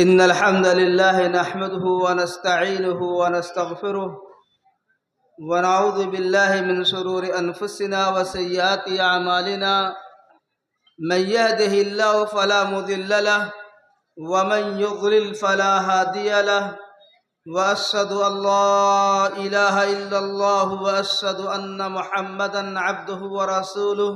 إن الحمد لله نحمده ونستعينه ونستغفره ونعوذ بالله من شرور أنفسنا وسيئات أعمالنا. من يهده الله فلا مضل له ومن يضلل فلا هادي له، وأشهد أن لا إله إلا الله وأشهد أن محمدا عبده ورسوله.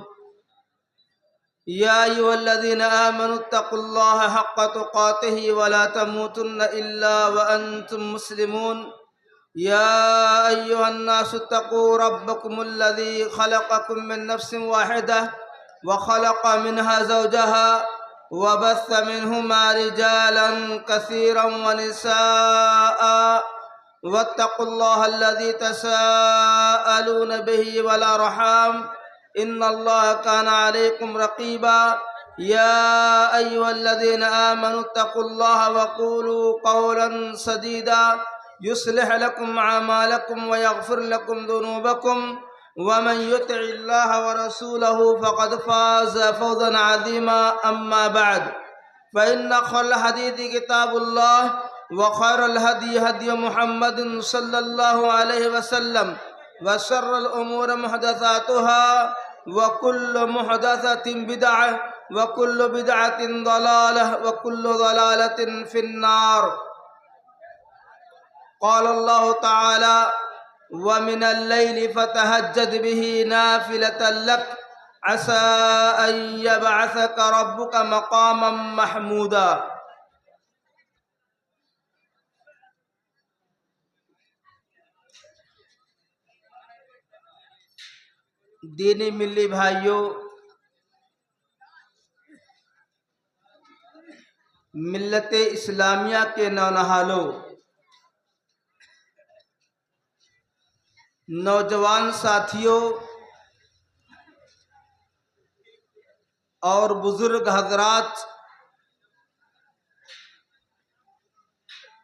يا أيها الذين آمنوا اتقوا الله حق تقاته ولا تموتن إلا وأنتم مسلمون. يا أيها الناس اتقوا ربكم الذي خلقكم من نفس واحدة وخلق منها زوجها وبث منهما رجالا كثيرا ونساء، واتقوا الله الذي تساءلون به والأرحام إن الله كان عليكم رقيبا. يا أيها الذين آمنوا اتقوا الله وقولوا قولا سديدا يصلح لكم أعمالكم ويغفر لكم ذنوبكم، ومن يطع الله ورسوله فقد فاز فوزا عظيما. أما بعد، فإن خير الحديث كتاب الله، وخير الهدي هدي محمد صلى الله عليه وسلم، وشر الأمور محدثاتها، وكل محدثة بدعة، وكل بدعة ضلالة، وكل ضلالة في النار. قال الله تعالى: ومن الليل فتهجد به نافلة لك عسى أن يبعثك ربك مقاما محمودا. دینی ملی بھائیوں، ملت اسلامیہ کے نونہالوں، نوجوان ساتھیوں اور بزرگ حضرات،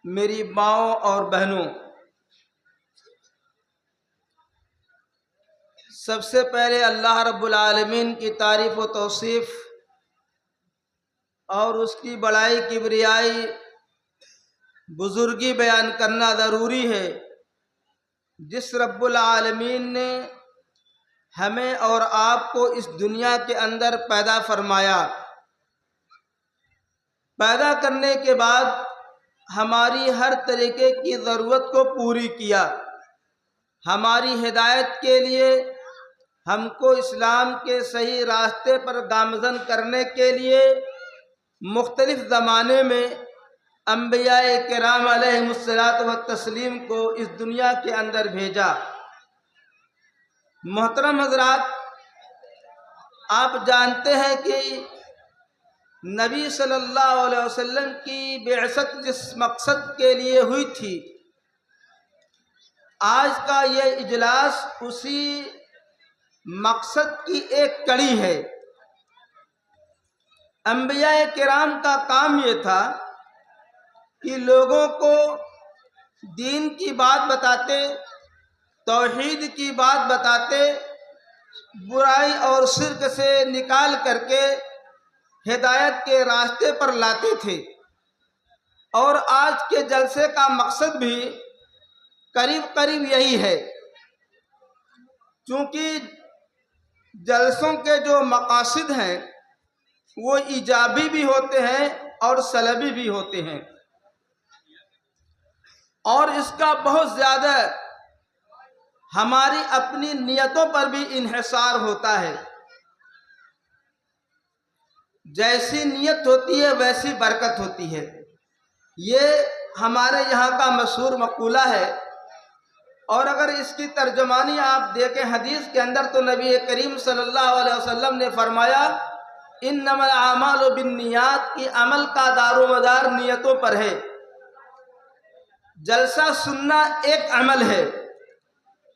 میری ماؤں اور بہنوں، سب سے پہلے اللہ رب العالمین کی تعریف و توصیف اور اس کی بڑائی کبریائی بزرگی بیان کرنا ضروری ہے، جس رب العالمین نے ہمیں اور آپ کو اس دنیا کے اندر پیدا فرمایا. پیدا کرنے کے بعد ہماری ہر طریقے کی ضرورت کو پوری کیا، ہماری ہدایت کے لیے، ہم کو اسلام کے صحیح راستے پر گامزن کرنے کے لیے مختلف زمانے میں انبیاء کرام علیہم الصلاۃ والتسلیم کو اس دنیا کے اندر بھیجا. محترم حضرات، آپ جانتے ہیں کہ نبی صلی اللہ علیہ وسلم کی بعثت جس مقصد کے لیے ہوئی تھی، آج کا یہ اجلاس اسی مقصد کی ایک کڑی ہے. انبیاء کرام کا کام یہ تھا کہ لوگوں کو دین کی بات بتاتے، توحید کی بات بتاتے، برائی اور شرک سے نکال کر کے ہدایت کے راستے پر لاتے تھے. اور آج کے جلسے کا مقصد بھی قریب قریب یہی ہے، چونکہ جلسوں کے جو مقاصد ہیں وہ ایجابی بھی ہوتے ہیں اور سلبی بھی ہوتے ہیں، اور اس کا بہت زیادہ ہماری اپنی نیتوں پر بھی انحصار ہوتا ہے. جیسی نیت ہوتی ہے ویسی برکت ہوتی ہے، یہ ہمارے یہاں کا مشہور مقولہ ہے. اور اگر اس کی ترجمانی آپ دیکھیں حدیث کے اندر تو نبی کریم صلی اللہ علیہ وسلم نے فرمایا: انما الاعمال بالنیات، کی عمل کا دار و مدار نیتوں پر ہے. جلسہ سننا ایک عمل ہے،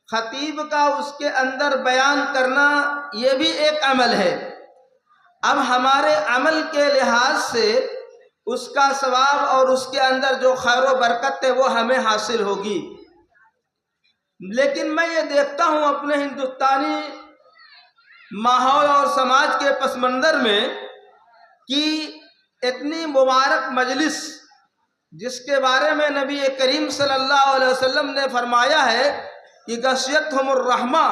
خطیب کا اس کے اندر بیان کرنا یہ بھی ایک عمل ہے. اب ہمارے عمل کے لحاظ سے اس کا ثواب اور اس کے اندر جو خیر و برکت ہے وہ ہمیں حاصل ہوگی. لیکن میں یہ دیکھتا ہوں اپنے ہندوستانی ماحول اور سماج کے پس منظر میں کہ اتنی مبارک مجلس جس کے بارے میں نبی کریم صلی اللہ علیہ وسلم نے فرمایا ہے کہ غشیتہم الرحمہ،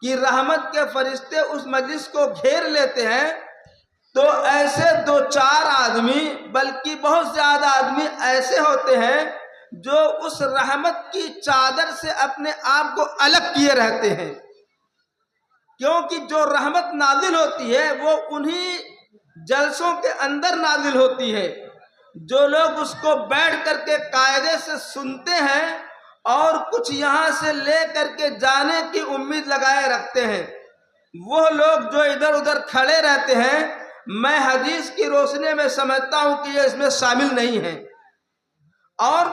کہ رحمت کے فرشتے اس مجلس کو گھیر لیتے ہیں، تو ایسے دو چار آدمی بلکہ بہت زیادہ آدمی ایسے ہوتے ہیں جو اس رحمت کی چادر سے اپنے آپ کو الگ کیے رہتے ہیں، کیونکہ جو رحمت نازل ہوتی ہے وہ انہی جلسوں کے اندر نازل ہوتی ہے، جو لوگ اس کو بیٹھ کر کے قاعدے سے سنتے ہیں اور کچھ یہاں سے لے کر کے جانے کی امید لگائے رکھتے ہیں، وہ لوگ جو ادھر ادھر کھڑے رہتے ہیں، میں حدیث کی روشنی میں سمجھتا ہوں کہ یہ اس میں شامل نہیں ہے۔ اور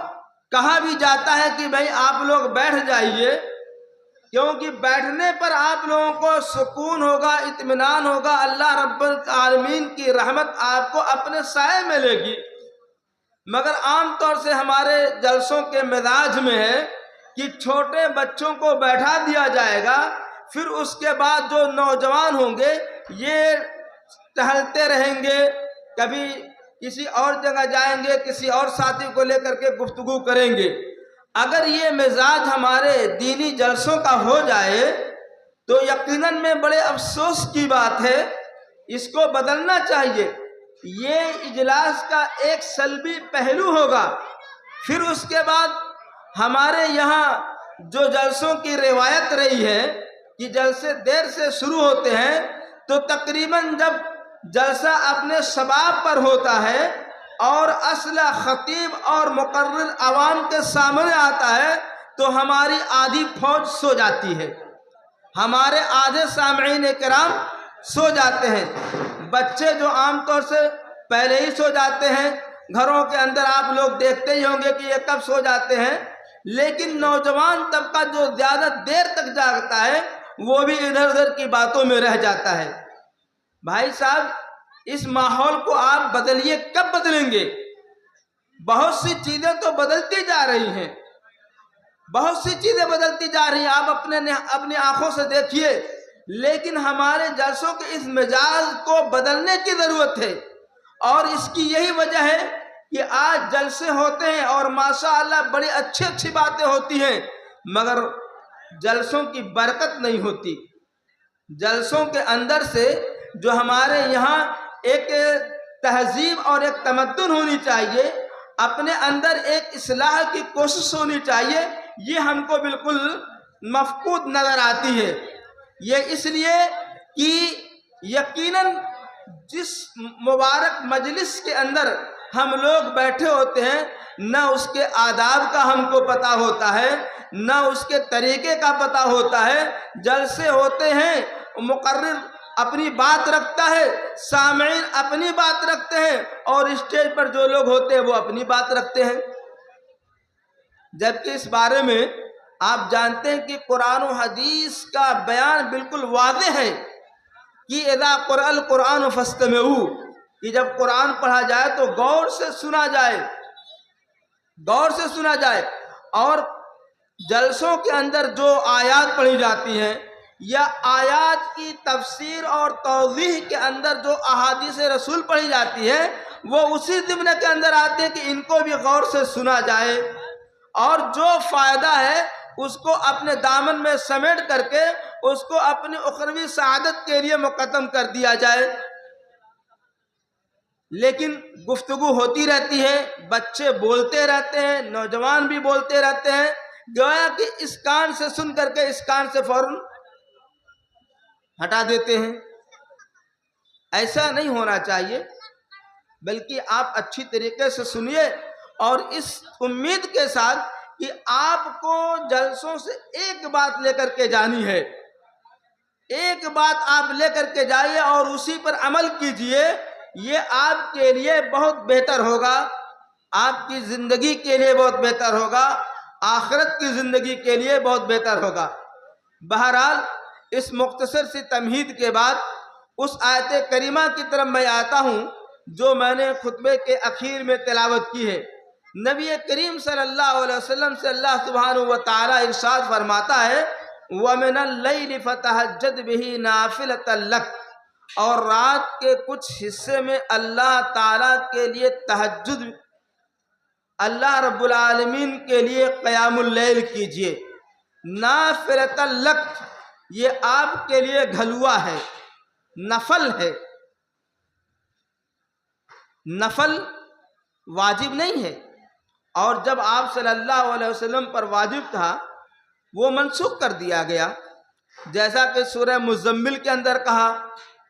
کہا بھی جاتا ہے کہ بھائی آپ لوگ بیٹھ جائیے، کیونکہ بیٹھنے پر آپ لوگوں کو سکون ہوگا، اطمینان ہوگا، اللہ رب العالمین کی رحمت آپ کو اپنے سائے میں لے گی۔ مگر عام طور سے ہمارے جلسوں کے مزاج میں ہے کہ چھوٹے بچوں کو بیٹھا دیا جائے گا، پھر اس کے بعد جو نوجوان ہوں گے یہ ٹہلتے رہیں گے، کبھی کسی اور جگہ جائیں گے، کسی اور ساتھی کو لے کر کے گفتگو کریں گے۔ اگر یہ مزاج ہمارے دینی جلسوں کا ہو جائے تو یقیناً میں بڑے افسوس کی بات ہے، اس کو بدلنا چاہیے۔ یہ اجلاس کا ایک سلبی پہلو ہوگا۔ پھر اس کے بعد ہمارے یہاں جو جلسوں کی روایت رہی ہے کہ جلسے دیر سے شروع ہوتے ہیں، تو تقریباً جب جلسہ اپنے شباب پر ہوتا ہے اور اسلحہ خطیب اور مقرر عوام کے سامنے آتا ہے تو ہماری آدھی فوج سو جاتی ہے، ہمارے آدھے سامعین کرام سو جاتے ہیں۔ بچے جو عام طور سے پہلے ہی سو جاتے ہیں، گھروں کے اندر آپ لوگ دیکھتے ہی ہوں گے کہ یہ کب سو جاتے ہیں، لیکن نوجوان طبقہ جو زیادہ دیر تک جاگتا ہے وہ بھی ادھر ادھر کی باتوں میں رہ جاتا ہے۔ بھائی صاحب، اس ماحول کو آپ بدلیے، کب بدلیں گے؟ بہت سی چیزیں تو بدلتی جا رہی ہیں، بہت سی چیزیں بدلتی جا رہی ہیں، آپ اپنی آنکھوں سے دیکھیے، لیکن ہمارے جلسوں کے اس مزاج کو بدلنے کی ضرورت ہے۔ اور اس کی یہی وجہ ہے کہ آج جلسے ہوتے ہیں اور ماشاءاللہ بڑی اچھی اچھی باتیں ہوتی ہیں، مگر جلسوں کی برکت نہیں ہوتی۔ جلسوں کے اندر سے جو ہمارے یہاں ایک تہذیب اور ایک تمدن ہونی چاہیے، اپنے اندر ایک اصلاح کی کوشش ہونی چاہیے، یہ ہم کو بالکل مفقود نظر آتی ہے۔ یہ اس لیے کہ یقیناً جس مبارک مجلس کے اندر ہم لوگ بیٹھے ہوتے ہیں، نہ اس کے آداب کا ہم کو پتہ ہوتا ہے، نہ اس کے طریقے کا پتہ ہوتا ہے۔ جلسے ہوتے ہیں، مقرر اپنی بات رکھتا ہے، سامعین اپنی بات رکھتے ہیں، اور اسٹیج پر جو لوگ ہوتے ہیں وہ اپنی بات رکھتے ہیں۔ جبکہ اس بارے میں آپ جانتے ہیں کہ قرآن و حدیث کا بیان بالکل واضح ہے کہ اذا قرأ القرآن فاستمعوا، کہ جب قرآن پڑھا جائے تو غور سے سنا جائے، غور سے سنا جائے۔ اور جلسوں کے اندر جو آیات پڑھی جاتی ہیں یا آیات کی تفسیر اور توضیح کے اندر جو احادیث رسول پڑھی جاتی ہے، وہ اسی ضمن کے اندر آتے ہیں کہ ان کو بھی غور سے سنا جائے، اور جو فائدہ ہے اس کو اپنے دامن میں سمیٹ کر کے اس کو اپنی اخروی سعادت کے لیے مقدم کر دیا جائے۔ لیکن گفتگو ہوتی رہتی ہے، بچے بولتے رہتے ہیں، نوجوان بھی بولتے رہتے ہیں، گویا کہ اس کان سے سن کر کے اس کان سے فوراً ہٹا دیتے ہیں۔ ایسا نہیں ہونا چاہیے، بلکہ آپ اچھی طریقے سے سنیے، اور اس امید کے ساتھ کہ آپ کو جلسوں سے ایک بات لے کر کے جانی ہے، ایک بات آپ لے کر کے جائیے اور اسی پر عمل کیجئے، یہ آپ کے لیے بہت بہتر ہوگا، آپ کی زندگی کے لیے بہت بہتر ہوگا، آخرت کی زندگی کے لیے بہت بہتر ہوگا۔ بہرحال اس مختصر سی تمہید کے بعد اس آیت کریمہ کی طرف میں آتا ہوں جو میں نے خطبے کے اخیر میں تلاوت کی ہے۔ نبی کریم صلی اللہ علیہ وسلم سے اللہ سبحانہ و تعالی ارشاد فرماتا ہے، وَمِنَ اللَّيْلِ فَتَهَجَّدْ بِهِ نَافِلَةً لَكَ، اور رات کے کچھ حصے میں اللہ تعالیٰ کے لیے تہجد اللہ رب العالمین کے لیے قیام اللیل کیجئے. نافلۃ لک، یہ آپ کے لیے گھلوا ہے، نفل ہے. نفل واجب نہیں ہے، اور جب آپ صلی اللہ علیہ وسلم پر واجب تھا وہ منسوخ کر دیا گیا. جیسا کہ سورہ مزمل کے اندر کہا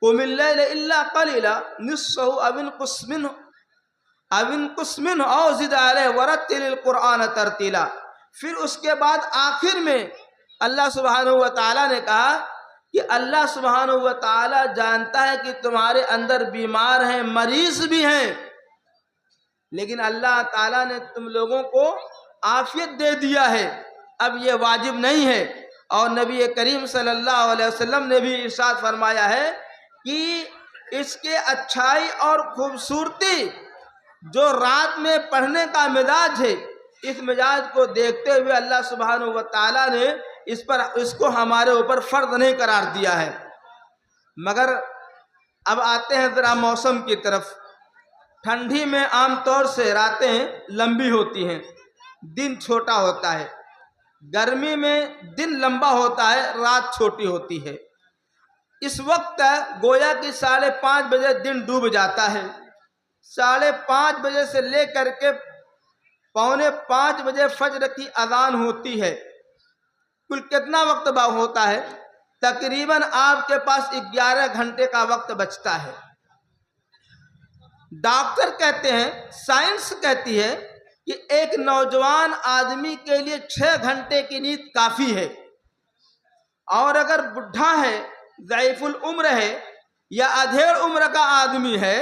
قم اللیل الا قلیلا نصفہ او انقص منہ او زد علیہ ورتل القرآن ترتیلا. پھر اس کے بعد آخر میں اللہ سبحانہ و تعالیٰ نے کہا کہ اللہ سبحانہ و تعالیٰ جانتا ہے کہ تمہارے اندر بیمار ہیں، مریض بھی ہیں، لیکن اللہ تعالیٰ نے تم لوگوں کو عافیت دے دیا ہے، اب یہ واجب نہیں ہے. اور نبی کریم صلی اللہ علیہ وسلم نے بھی ارشاد فرمایا ہے کہ اس کے اچھائی اور خوبصورتی جو رات میں پڑھنے کا مزاج ہے، اس مزاج کو دیکھتے ہوئے اللہ سبحانہ و تعالیٰ نے اس کو ہمارے اوپر فرض نہیں قرار دیا ہے. مگر اب آتے ہیں ذرا موسم کی طرف. ٹھنڈی میں عام طور سے راتیں لمبی ہوتی ہیں، دن چھوٹا ہوتا ہے. گرمی میں دن لمبا ہوتا ہے، رات چھوٹی ہوتی ہے. اس وقت گویا کہ 5:30 بجے دن ڈوب جاتا ہے. 5:30 بجے سے لے کر کے 4:45 بجے فجر کی اذان ہوتی ہے. کل کتنا وقت ہوتا ہے؟ تقریباً آپ کے پاس 11 گھنٹے کا وقت بچتا ہے. ڈاکٹر کہتے ہیں، سائنس کہتی ہے کہ ایک نوجوان آدمی کے لیے 6 گھنٹے کی نیند کافی ہے، اور اگر بڈھا ہے، ضعیف العمر ہے، یا ادھیڑ عمر کا آدمی ہے،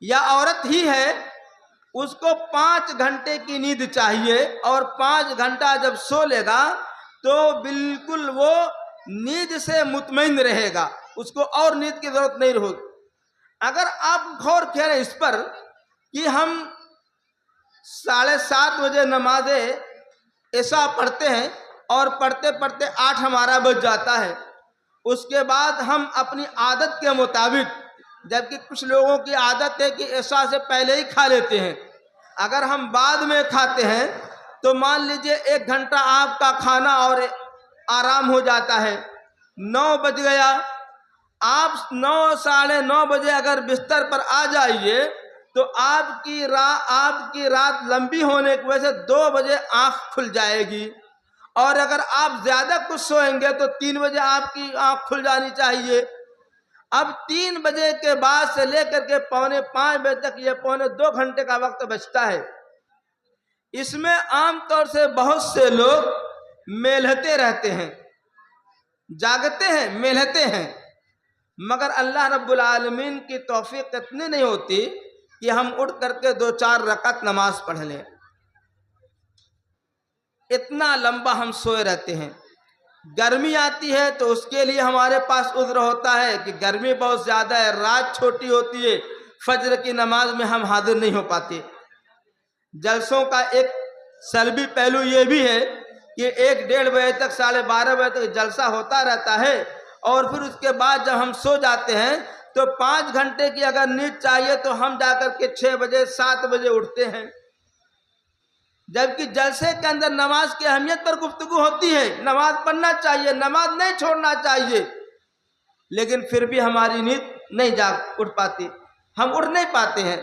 یا عورت ہی ہے، اس کو 5 گھنٹے کی نیند چاہیے. اور 5 گھنٹہ جب سو لے گا تو بالکل وہ نیند سے مطمئن رہے گا، اس کو اور نیند کی ضرورت نہیں ہوگی. اگر آپ غور کریں اس پر کہ ہم 7:30 بجے نماز عشاء پڑھتے ہیں اور پڑھتے پڑھتے 8 ہمارا بج جاتا ہے. اس کے بعد ہم اپنی عادت کے مطابق، جبکہ کچھ لوگوں کی عادت ہے کہ عشاء سے پہلے ہی کھا لیتے ہیں، اگر ہم بعد میں کھاتے ہیں تو مان لیجئے 1 گھنٹہ آپ کا کھانا اور آرام ہو جاتا ہے. 9 بج گیا، آپ 9 ساڑھے 9 بجے اگر بستر پر آ جائیے تو آپ کی رات لمبی ہونے کی وجہ سے 2 بجے آنکھ کھل جائے گی. اور اگر آپ زیادہ کچھ سوئیں گے تو 3 بجے آپ کی آنکھ کھل جانی چاہیے. اب 3 بجے کے بعد سے لے کر کے 4:45 بجے تک یہ 2.25 گھنٹے کا وقت بچتا ہے. اس میں عام طور سے بہت سے لوگ میلہتے رہتے ہیں، جاگتے ہیں، میلہتے ہیں، مگر اللہ رب العالمین کی توفیق اتنی نہیں ہوتی کہ ہم اٹھ کر کے 2-4 رکعت نماز پڑھ لیں. اتنا لمبا ہم سوئے رہتے ہیں. گرمی آتی ہے تو اس کے لیے ہمارے پاس عذر ہوتا ہے کہ گرمی بہت زیادہ ہے، رات چھوٹی ہوتی ہے، فجر کی نماز میں ہم حاضر نہیں ہو پاتے. جلسوں کا ایک سلبی پہلو یہ بھی ہے کہ 1-1:30 بجے تک 12:30 بجے تک جلسہ ہوتا رہتا ہے، اور پھر اس کے بعد جب ہم سو جاتے ہیں تو 5 گھنٹے کی اگر نیند چاہیے تو ہم جا کر کے 6 بجے 7 بجے اٹھتے ہیں. جبکہ جلسے کے اندر نماز کی اہمیت پر گفتگو ہوتی ہے، نماز پڑھنا چاہیے، نماز نہیں چھوڑنا چاہیے، لیکن پھر بھی ہماری نیند نہیں اٹھ پاتی، ہم اٹھ نہیں پاتے ہیں.